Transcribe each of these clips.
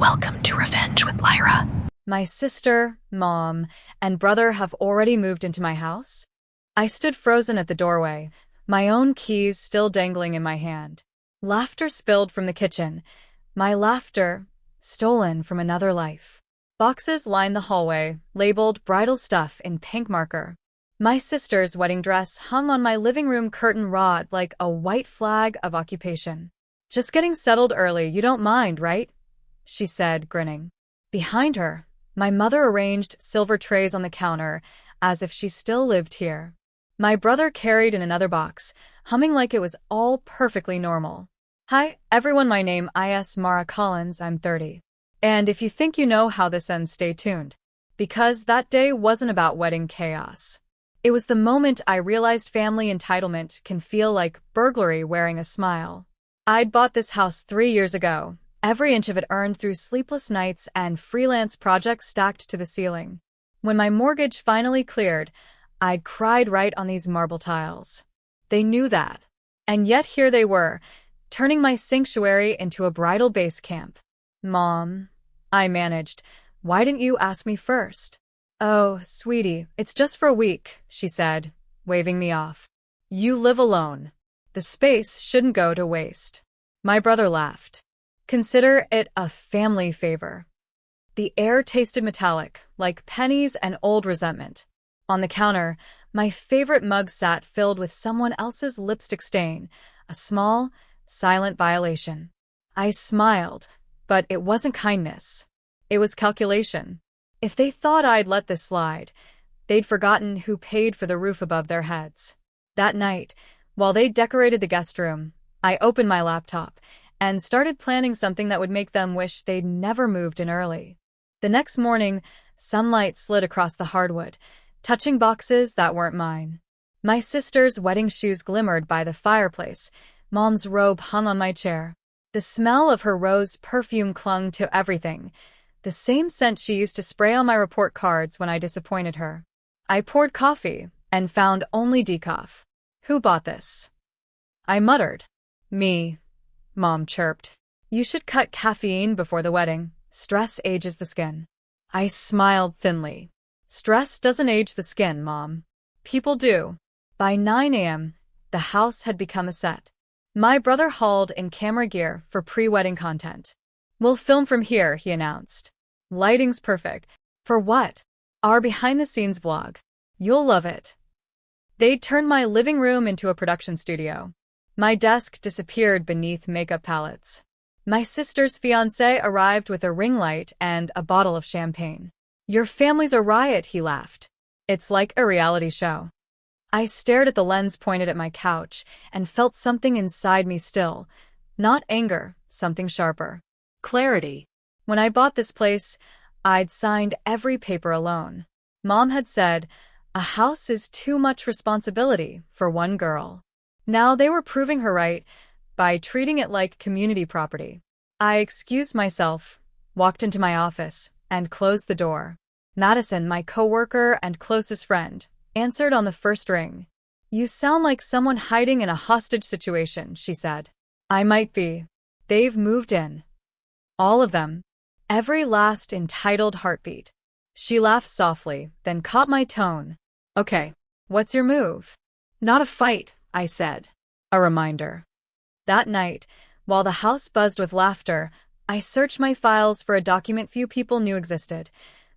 Welcome to Revenge with Lyra. My sister, mom, and brother have already moved into my house? I stood frozen at the doorway, my own keys still dangling in my hand. Laughter spilled from the kitchen, my laughter stolen from another life. Boxes lined the hallway, labeled bridal stuff in pink marker. My sister's wedding dress hung on my living room curtain rod like a white flag of occupation. "Just getting settled early, you don't mind, right?" she said, grinning. Behind her, my mother arranged silver trays on the counter as if she still lived here. My brother carried in another box, humming like it was all perfectly normal. "Hi, everyone, my name is Mara Collins, I'm 30. And if you think you know how this ends, stay tuned. Because that day wasn't about wedding chaos. It was the moment I realized family entitlement can feel like burglary wearing a smile. I'd bought this house 3 years ago, every inch of it earned through sleepless nights and freelance projects stacked to the ceiling. When my mortgage finally cleared, I'd cried right on these marble tiles. They knew that. And yet here they were, turning my sanctuary into a bridal base camp. "Mom," I managed, "why didn't you ask me first?" "Oh, sweetie, it's just for a week," she said, waving me off. "You live alone. The space shouldn't go to waste." My brother laughed. "Consider it a family favor." The air tasted metallic, like pennies and old resentment. On the counter, my favorite mug sat filled with someone else's lipstick stain, a small, silent violation. I smiled, but it wasn't kindness. It was calculation. If they thought I'd let this slide, they'd forgotten who paid for the roof above their heads. That night, while they decorated the guest room, I opened my laptop and started planning something that would make them wish they'd never moved in early. The next morning, sunlight slid across the hardwood, touching boxes that weren't mine. My sister's wedding shoes glimmered by the fireplace. Mom's robe hung on my chair. The smell of her rose perfume clung to everything, the same scent she used to spray on my report cards when I disappointed her. I poured coffee and found only decaf. "Who bought this?" I muttered. "Me," Mom chirped. "You should cut caffeine before the wedding. Stress ages the skin." I smiled thinly. "Stress doesn't age the skin, Mom. People do." By 9 a.m., the house had become a set. My brother hauled in camera gear for pre-wedding content. "We'll film from here," he announced. "Lighting's perfect." "For what?" "Our behind-the-scenes vlog. You'll love it." They turned my living room into a production studio. My desk disappeared beneath makeup palettes. My sister's fiancé arrived with a ring light and a bottle of champagne. "Your family's a riot," he laughed. "It's like a reality show." I stared at the lens pointed at my couch and felt something inside me still. Not anger, something sharper. Clarity. When I bought this place, I'd signed every paper alone. Mom had said, a house is too much responsibility for one girl. Now they were proving her right by treating it like community property. I excused myself, walked into my office, and closed the door. Madison, my coworker and closest friend, answered on the first ring. "You sound like someone hiding in a hostage situation," she said. "I might be. They've moved in. All of them. Every last entitled heartbeat." She laughed softly, then caught my tone. "Okay, what's your move?" "Not a fight," I said. A reminder. That night, while the house buzzed with laughter, I searched my files for a document few people knew existed.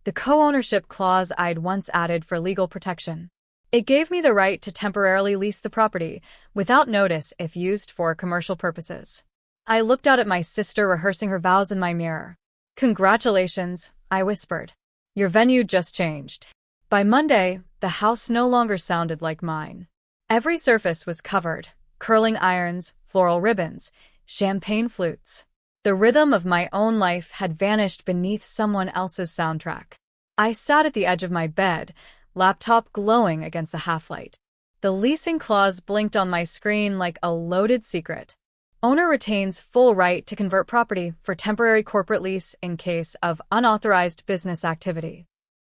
The co-ownership clause I'd once added for legal protection. It gave me the right to temporarily lease the property, without notice if used for commercial purposes. I looked out at my sister rehearsing her vows in my mirror. "Congratulations," I whispered. "Your venue just changed." By Monday, the house no longer sounded like mine. Every surface was covered: curling irons, floral ribbons, champagne flutes. The rhythm of my own life had vanished beneath someone else's soundtrack. I sat at the edge of my bed, laptop glowing against the half-light. The leasing clause blinked on my screen like a loaded secret. Owner retains full right to convert property for temporary corporate lease in case of unauthorized business activity.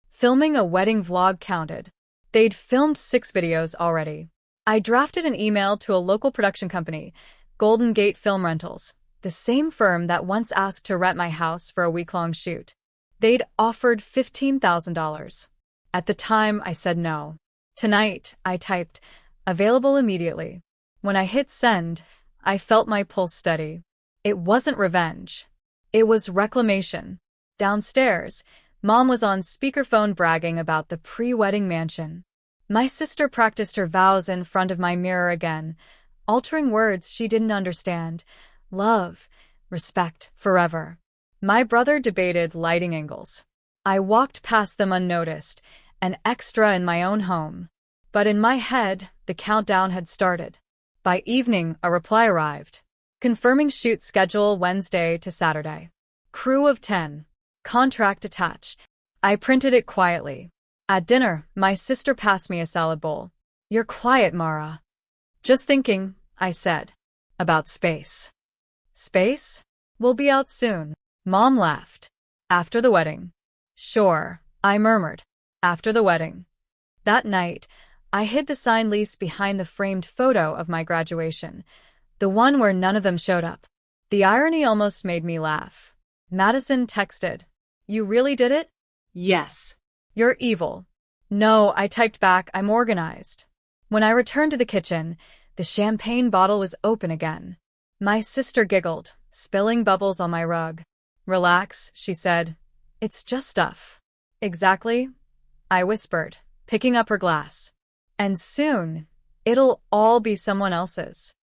Filming a wedding vlog counted. They'd filmed 6 videos already. I drafted an email to a local production company, Golden Gate Film Rentals, the same firm that once asked to rent my house for a week-long shoot. They'd offered $15,000. At the time, I said no. Tonight, I typed, available immediately. When I hit send, I felt my pulse steady. It wasn't revenge. It was reclamation. Downstairs, Mom was on speakerphone bragging about the pre-wedding mansion. My sister practiced her vows in front of my mirror again, altering words she didn't understand. Love, respect, forever. My brother debated lighting angles. I walked past them unnoticed, an extra in my own home. But in my head, the countdown had started. By evening, a reply arrived. Confirming shoot schedule Wednesday to Saturday. Crew of 10. Contract attached. I printed it quietly. At dinner, my sister passed me a salad bowl. You're quiet, Mara. Just thinking, I said. About space. Space? We'll be out soon. Mom laughed. After the wedding. Sure, I murmured. After the wedding. That night, I hid the signed lease behind the framed photo of my graduation, the one where none of them showed up. The irony almost made me laugh. Madison texted, "You really did it?" "Yes." "You're evil." "No," I typed back, "I'm organized." When I returned to the kitchen, the champagne bottle was open again. My sister giggled, spilling bubbles on my rug. "Relax," she said. "It's just stuff." "Exactly," I whispered, picking up her glass. "And soon, it'll all be someone else's."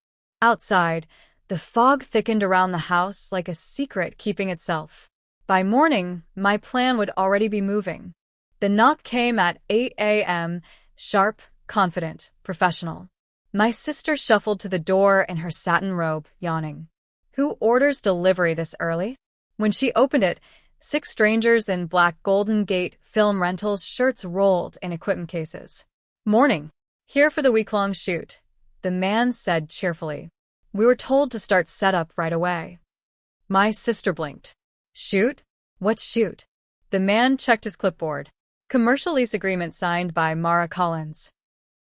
Outside, the fog thickened around the house like a secret keeping itself. By morning, my plan would already be moving. The knock came at 8 a.m., sharp, confident, professional. My sister shuffled to the door in her satin robe, yawning. Who orders delivery this early? When she opened it, 6 strangers in black Golden Gate film rentals shirts rolled in equipment cases. "Morning. Here for the week-long shoot," the man said cheerfully. "We were told to start setup right away." My sister blinked. "Shoot? What shoot?" The man checked his clipboard. "Commercial lease agreement signed by Mara Collins."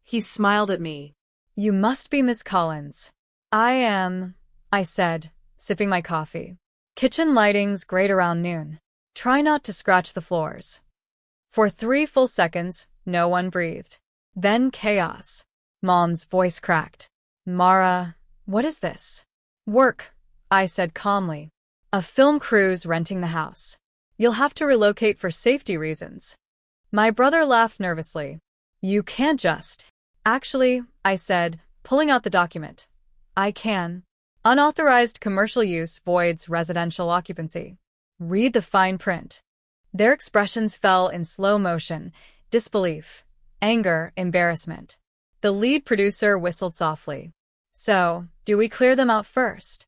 He smiled at me. "You must be Miss Collins." "I am," I said, sipping my coffee. "Kitchen lighting's great around noon. Try not to scratch the floors." For 3 full seconds, no one breathed. Then chaos. Mom's voice cracked. "Mara, what is this?" "Work," I said calmly. "A film crew's renting the house. You'll have to relocate for safety reasons." My brother laughed nervously. "You can't just." "Actually," I said, pulling out the document. "I can. Unauthorized commercial use voids residential occupancy." "Read the fine print." Their expressions fell in slow motion, disbelief, anger, embarrassment. The lead producer whistled softly. "So, do we clear them out first?"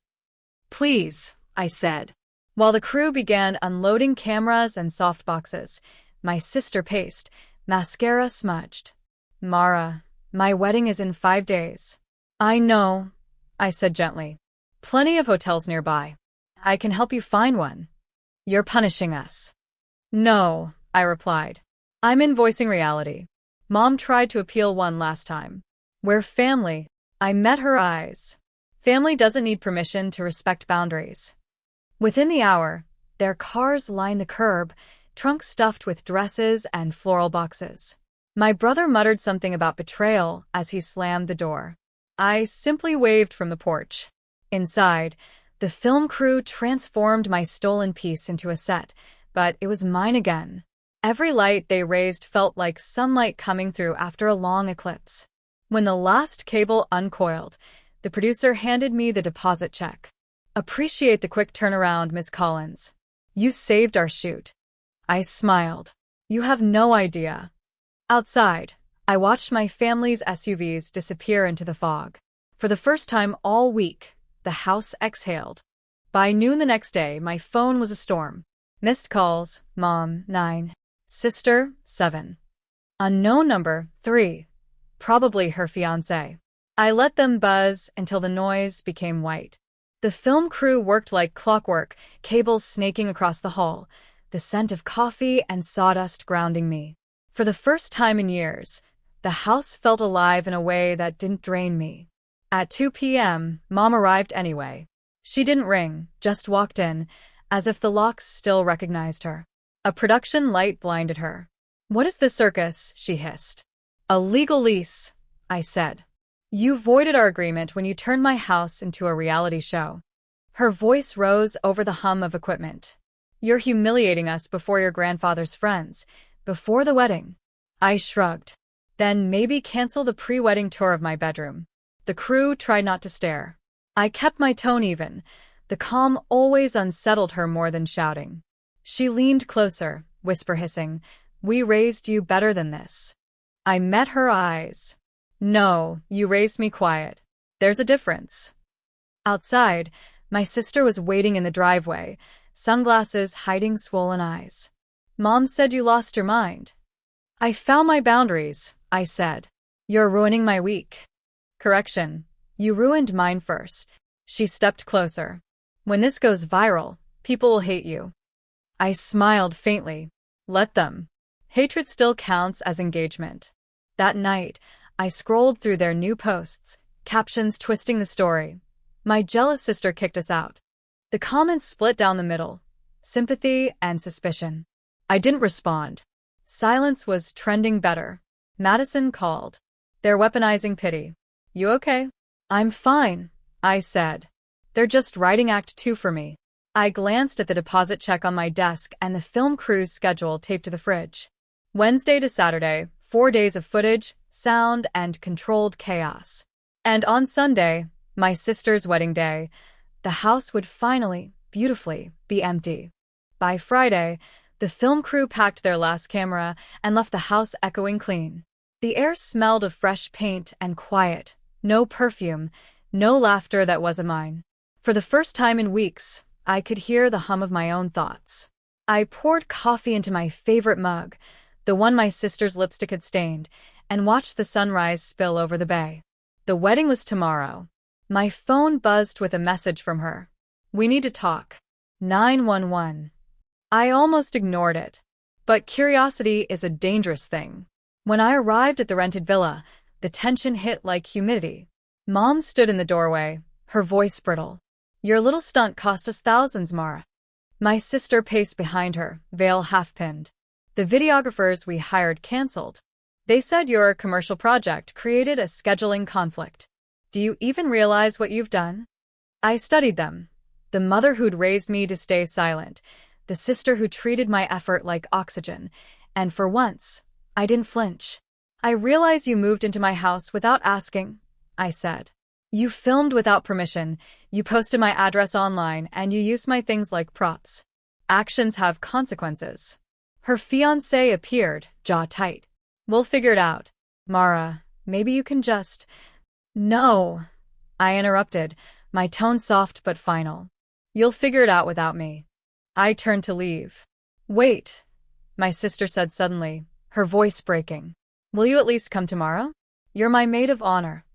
"Please," I said. While the crew began unloading cameras and softboxes, my sister paced, mascara smudged. "Mara, my wedding is in 5 days." "I know," I said gently. "Plenty of hotels nearby. I can help you find one." "You're punishing us." "No," I replied. "I'm invoicing reality. Mom tried to appeal one last time. We're family." I met her eyes. Family doesn't need permission to respect boundaries. Within the hour, their cars lined the curb, trunks stuffed with dresses and floral boxes. My brother muttered something about betrayal as he slammed the door. I simply waved from the porch. Inside, the film crew transformed my stolen piece into a set, but it was mine again. Every light they raised felt like sunlight coming through after a long eclipse. When the last cable uncoiled, the producer handed me the deposit check. "Appreciate the quick turnaround, Miss Collins. You saved our shoot." I smiled. "You have no idea." Outside, I watched my family's SUVs disappear into the fog. For the first time all week, the house exhaled. By noon the next day, my phone was a storm. Missed calls, Mom, 9. Sister, 7. Unknown number, 3. Probably her fiancé. I let them buzz until the noise became white. The film crew worked like clockwork, cables snaking across the hall, the scent of coffee and sawdust grounding me. For the first time in years, the house felt alive in a way that didn't drain me. At 2 p.m., Mom arrived anyway. She didn't ring, just walked in, as if the locks still recognized her. A production light blinded her. "What is this circus?" she hissed. "A legal lease," I said. "You voided our agreement when you turned my house into a reality show." Her voice rose over the hum of equipment. "You're humiliating us before your grandfather's friends, before the wedding." I shrugged. "Then maybe cancel the pre-wedding tour of my bedroom." The crew tried not to stare. I kept my tone even. The calm always unsettled her more than shouting. She leaned closer, whisper hissing, "We raised you better than this." I met her eyes. "No, you raised me quiet. There's a difference." Outside, my sister was waiting in the driveway, sunglasses hiding swollen eyes. "Mom said you lost your mind." "I found my boundaries," I said. "You're ruining my week." "Correction. You ruined mine first." She stepped closer. "When this goes viral, people will hate you." I smiled faintly. "Let them. Hatred still counts as engagement." That night, I scrolled through their new posts, captions twisting the story. My jealous sister kicked us out. The comments split down the middle, sympathy and suspicion. I didn't respond. Silence was trending better. Madison called. "They're weaponizing pity." "You okay?" "I'm fine," I said. "They're just writing Act 2 for me." I glanced at the deposit check on my desk and the film crew's schedule taped to the fridge. Wednesday to Saturday, 4 days of footage, sound, and controlled chaos. And on Sunday, my sister's wedding day, the house would finally, beautifully, be empty. By Friday, the film crew packed their last camera and left the house echoing clean. The air smelled of fresh paint and quiet, no perfume, no laughter that wasn't mine. For the first time in weeks, I could hear the hum of my own thoughts. I poured coffee into my favorite mug, the one my sister's lipstick had stained, and watched the sunrise spill over the bay. The wedding was tomorrow. My phone buzzed with a message from her. "We need to talk." 911. I almost ignored it. But curiosity is a dangerous thing. When I arrived at the rented villa, the tension hit like humidity. Mom stood in the doorway, her voice brittle. "Your little stunt cost us thousands, Mara." My sister paced behind her, veil half-pinned. "The videographers we hired canceled. They said your commercial project created a scheduling conflict. Do you even realize what you've done?" I studied them. The mother who'd raised me to stay silent, the sister who treated my effort like oxygen, and for once, I didn't flinch. "I realize you moved into my house without asking," I said. "You filmed without permission, you posted my address online, and you used my things like props. Actions have consequences." Her fiancé appeared, jaw tight. "We'll figure it out. Mara, maybe you can just—" "No," I interrupted, my tone soft but final. "You'll figure it out without me." I turned to leave. "Wait," my sister said suddenly, her voice breaking. "Will you at least come tomorrow? You're my maid of honor."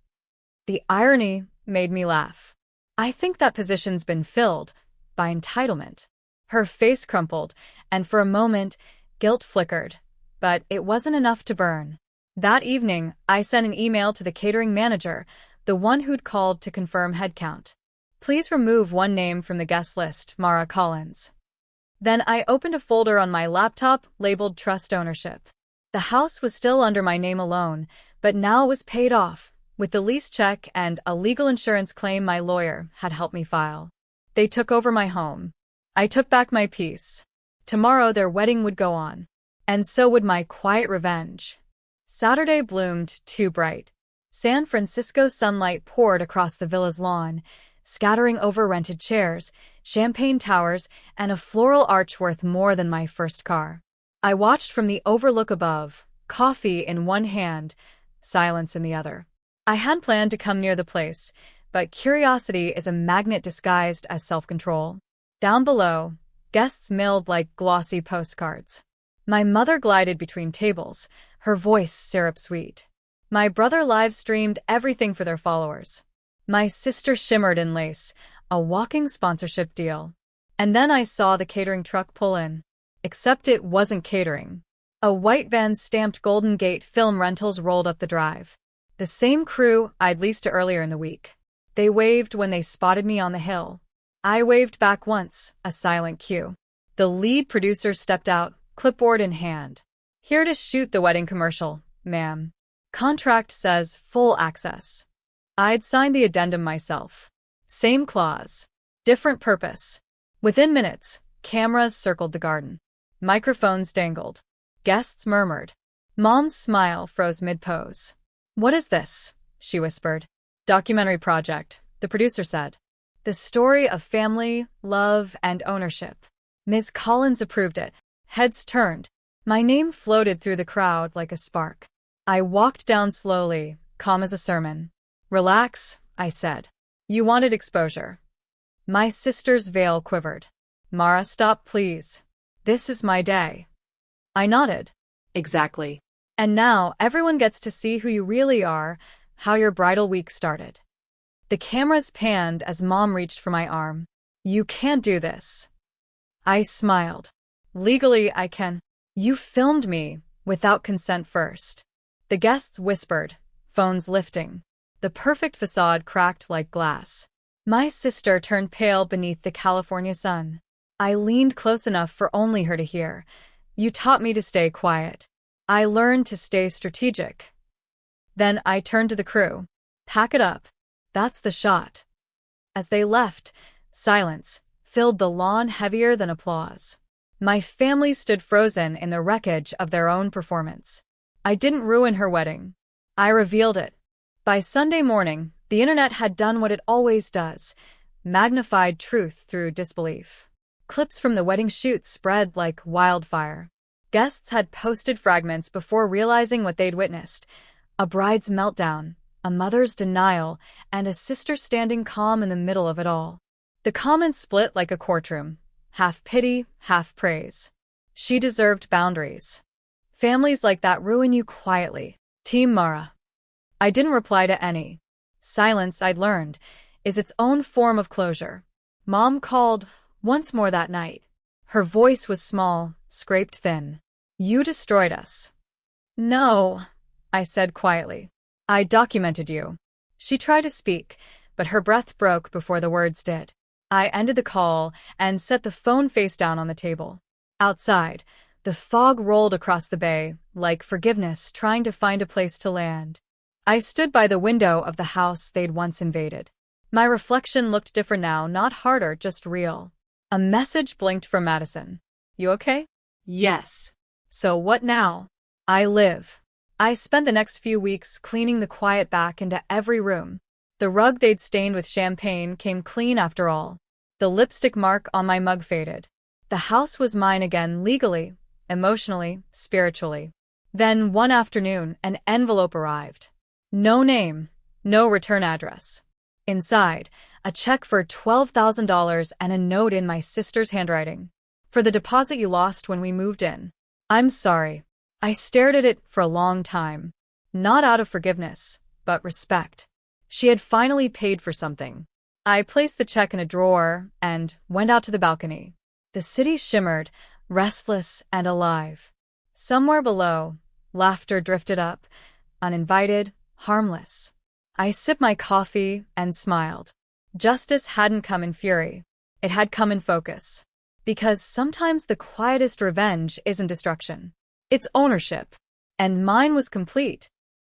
The irony made me laugh. "I think that position's been filled by entitlement." Her face crumpled, and for a moment, guilt flickered. But it wasn't enough to burn. That evening, I sent an email to the catering manager, the one who'd called to confirm headcount. "Please remove one name from the guest list, Mara Collins." Then I opened a folder on my laptop labeled Trust Ownership. The house was still under my name alone, but now it was paid off, with the lease check and a legal insurance claim my lawyer had helped me file. They took over my home. I took back my peace. Tomorrow their wedding would go on. And so would my quiet revenge. Saturday bloomed too bright. San Francisco sunlight poured across the villa's lawn, scattering over rented chairs, champagne towers, and a floral arch worth more than my first car. I watched from the overlook above, coffee in one hand, silence in the other. I hadn't planned to come near the place, but curiosity is a magnet disguised as self-control. Down below, guests milled like glossy postcards. My mother glided between tables, her voice syrup-sweet. My brother live-streamed everything for their followers. My sister shimmered in lace, a walking sponsorship deal. And then I saw the catering truck pull in. Except it wasn't catering. A white van stamped Golden Gate Film Rentals rolled up the drive. The same crew I'd leased to earlier in the week. They waved when they spotted me on the hill. I waved back once, a silent cue. The lead producer stepped out, clipboard in hand. Here to shoot the wedding commercial, ma'am. Contract says full access. I'd signed the addendum myself. Same clause. Different purpose. Within minutes, cameras circled the garden. Microphones dangled. Guests murmured. Mom's smile froze mid-pose. "What is this?" she whispered. "Documentary project," the producer said. "The story of family, love, and ownership." Ms. Collins approved it. Heads turned. My name floated through the crowd like a spark. I walked down slowly, calm as a sermon. "Relax," I said. "You wanted exposure." My sister's veil quivered. "Mara, stop, please. This is my day." I nodded. Exactly. "And now everyone gets to see who you really are, how your bridal week started." The cameras panned as Mom reached for my arm. "You can't do this." I smiled. "Legally, I can." "You filmed me, without consent first." The guests whispered, phones lifting. The perfect facade cracked like glass. My sister turned pale beneath the California sun. I leaned close enough for only her to hear. "You taught me to stay quiet. I learned to stay strategic." Then I turned to the crew. "Pack it up. That's the shot." As they left, silence filled the lawn heavier than applause. My family stood frozen in the wreckage of their own performance. I didn't ruin her wedding. I revealed it. By Sunday morning, the internet had done what it always does, magnified truth through disbelief. Clips from the wedding shoot spread like wildfire. Guests had posted fragments before realizing what they'd witnessed: a bride's meltdown, a mother's denial, and a sister standing calm in the middle of it all. The comments split like a courtroom, half pity, half praise. She deserved boundaries. Families like that ruin you quietly. Team Mara. I didn't reply to any. Silence, I'd learned, is its own form of closure. Mom called once more that night. Her voice was small, scraped thin. "You destroyed us." "No," I said quietly. "I documented you." She tried to speak, but her breath broke before the words did. I ended the call and set the phone face down on the table. Outside, the fog rolled across the bay, like forgiveness trying to find a place to land. I stood by the window of the house they'd once invaded. My reflection looked different now, not harder, just real. A message blinked from Madison. "You okay?" Yes. "So what now?" "I live." I spent the next few weeks cleaning the quiet back into every room. The rug they'd stained with champagne came clean after all. The lipstick mark on my mug faded. The house was mine again, legally, emotionally, spiritually. Then one afternoon, an envelope arrived. No name, no return address. Inside, a check for $12,000 and a note in my sister's handwriting. "For the deposit you lost when we moved in." "I'm sorry." I stared at it for a long time. Not out of forgiveness, but respect. She had finally paid for something. I placed the check in a drawer and went out to the balcony. The city shimmered, restless and alive. Somewhere below, laughter drifted up, uninvited, harmless. I sipped my coffee and smiled. Justice hadn't come in fury. It had come in focus. Because sometimes the quietest revenge isn't destruction. It's ownership. And mine was complete.